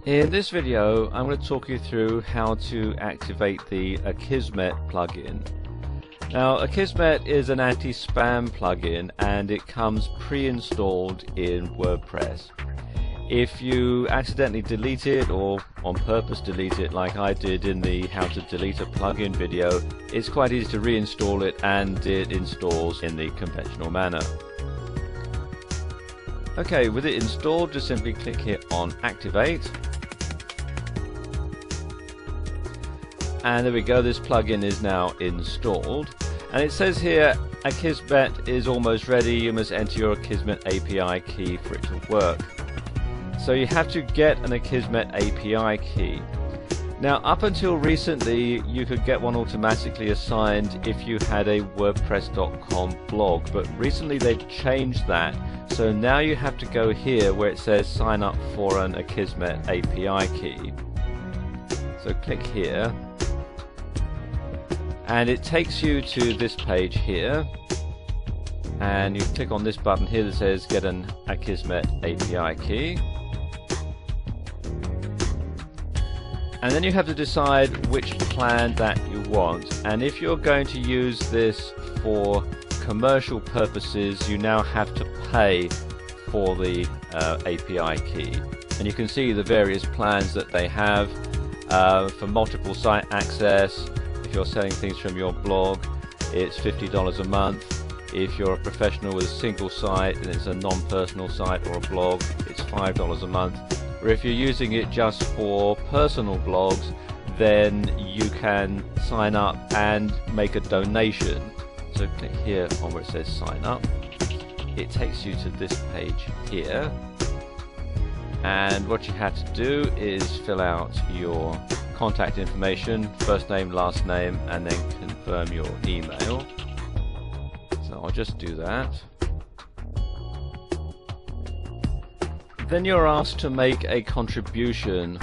In this video, I'm going to talk you through how to activate the Akismet plugin. Now, Akismet is an anti-spam plugin and it comes pre-installed in WordPress. If you accidentally delete it or on purpose delete it like I did in the how to delete a plugin video, it's quite easy to reinstall it and it installs in the conventional manner. Okay, with it installed, just simply click here on Activate. And there we go, this plugin is now installed. And it says here, Akismet is almost ready, you must enter your Akismet API key for it to work. So you have to get an Akismet API key. Now, up until recently, you could get one automatically assigned if you had a WordPress.com blog, but recently they've changed that. So now you have to go here where it says sign up for an Akismet API key. So click here. And it takes you to this page here, and you click on this button here that says get an Akismet API key, and then you have to decide which plan that you want. And if you're going to use this for commercial purposes, you now have to pay for the API key, and you can see the various plans that they have for multiple site access. If you're selling things from your blog, it's $50 a month. If you're a professional with a single site and it's a non-personal site or a blog, it's $5 a month. Or if you're using it just for personal blogs, then you can sign up and make a donation. So click here on where it says sign up. It takes you to this page here. And what you have to do is fill out your contact information, first name, last name, and then confirm your email. So I'll just do that. Then you're asked to make a contribution,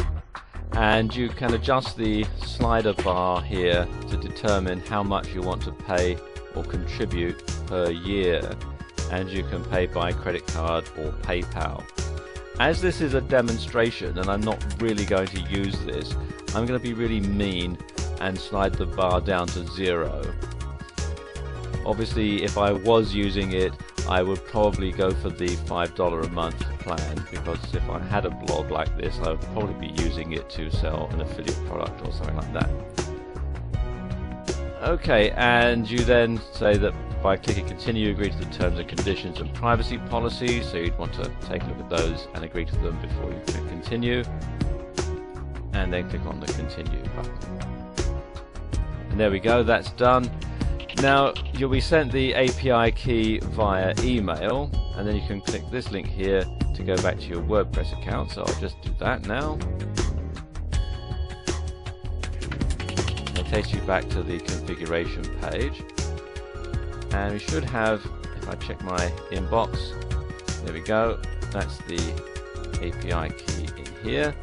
and you can adjust the slider bar here to determine how much you want to pay or contribute per year, and you can pay by credit card or PayPal. As this is a demonstration and I'm not really going to use this, I'm going to be really mean and slide the bar down to 0. Obviously, if I was using it, I would probably go for the $5 a month plan, because if I had a blog like this, I would probably be using it to sell an affiliate product or something like that. Okay, and you then say that by clicking continue, you agree to the terms and conditions and privacy policy, so you'd want to take a look at those and agree to them before you click continue, and then click on the continue button. And there we go, that's done. Now you'll be sent the API key via email, and then you can click this link here to go back to your WordPress account, so I'll just do that now. It takes you back to the configuration page. And we should have, if I check my inbox, there we go, that's the API key in here,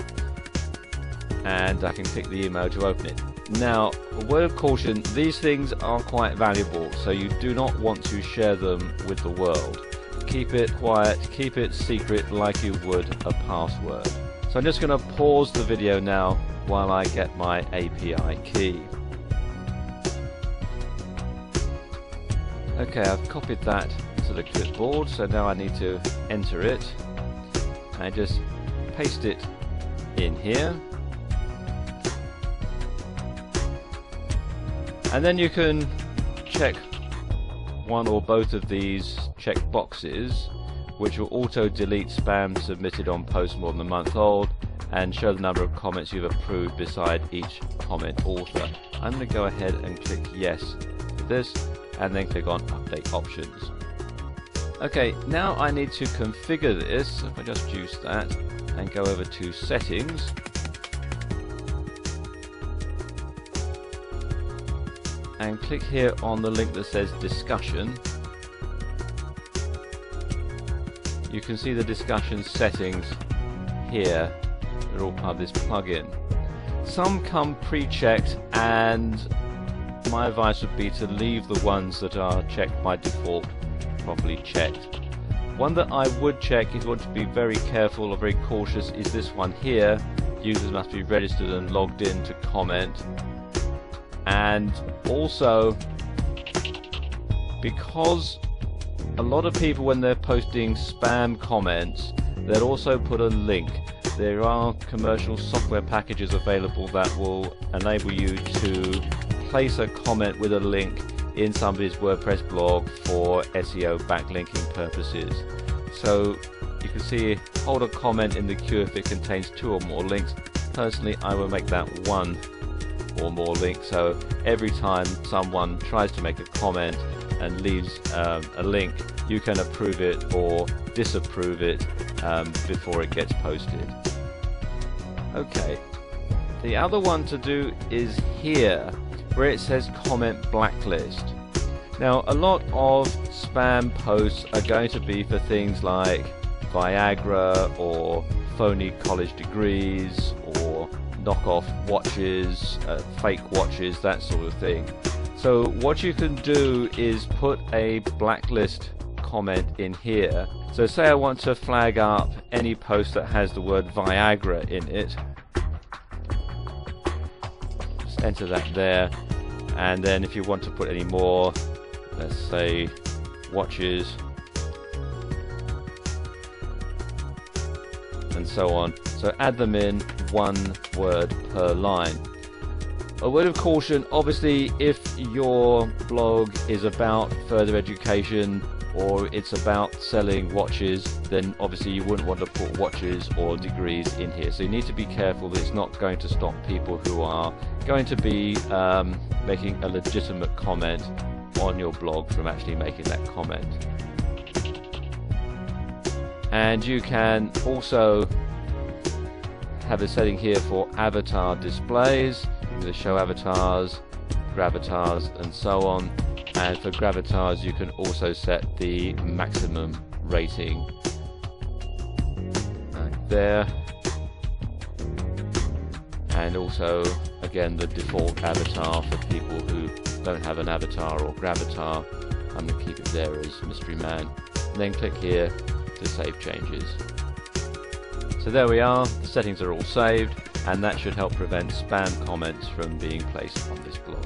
and I can click the email to open it. Now, a word of caution, these things are quite valuable, so you do not want to share them with the world. Keep it quiet, keep it secret like you would a password. So I'm just going to pause the video now while I get my API key. Okay, I've copied that to the clipboard, so now I need to enter it and just paste it in here. And then you can check one or both of these check boxes, which will auto delete spam submitted on posts more than a month old, and show the number of comments you've approved beside each comment author. I'm going to go ahead and click yes to this, and then click on update options. Okay, now I need to configure this. If I just use that and go over to settings, and click here on the link that says discussion, you can see the discussion settings here. They're all part of this plugin. Some come pre-checked, and my advice would be to leave the ones that are checked by default properly checked. One that I would check, if you want to be very careful or very cautious, is this one here. users must be registered and logged in to comment. And also, because a lot of people, when they're posting spam comments, they'll also put a link. There are commercial software packages available that will enable you to place a comment with a link in somebody's WordPress blog for SEO backlinking purposes. So you can see, hold a comment in the queue if it contains 2 or more links. Personally, I will make that 1 or more links, so every time someone tries to make a comment and leaves a link, you can approve it or disapprove it before it gets posted. Okay, the other one to do is here, where it says comment blacklist. Now, a lot of spam posts are going to be for things like Viagra or phony college degrees or knockoff watches, fake watches, that sort of thing. So what you can do is put a blacklist comment in here. So say I want to flag up any post that has the word Viagra in it. Just enter that there, and then if you want to put any more, let's say watches, and so on. So add them in 1 word per line. A word of caution, obviously, if your blog is about further education or it's about selling watches, then obviously you wouldn't want to put watches or degrees in here. So you need to be careful that it's not going to stop people who are going to be making a legitimate comment on your blog from actually making that comment. And you can also have a setting here for avatar displays. You can show avatars, gravatars, and so on. And for gravatars, you can also set the maximum rating there. And also, again, the default avatar for people who don't have an avatar or gravatar. I'm going to keep it there as Mystery Man. And then click here to save changes. So there we are, the settings are all saved, and that should help prevent spam comments from being placed on this blog.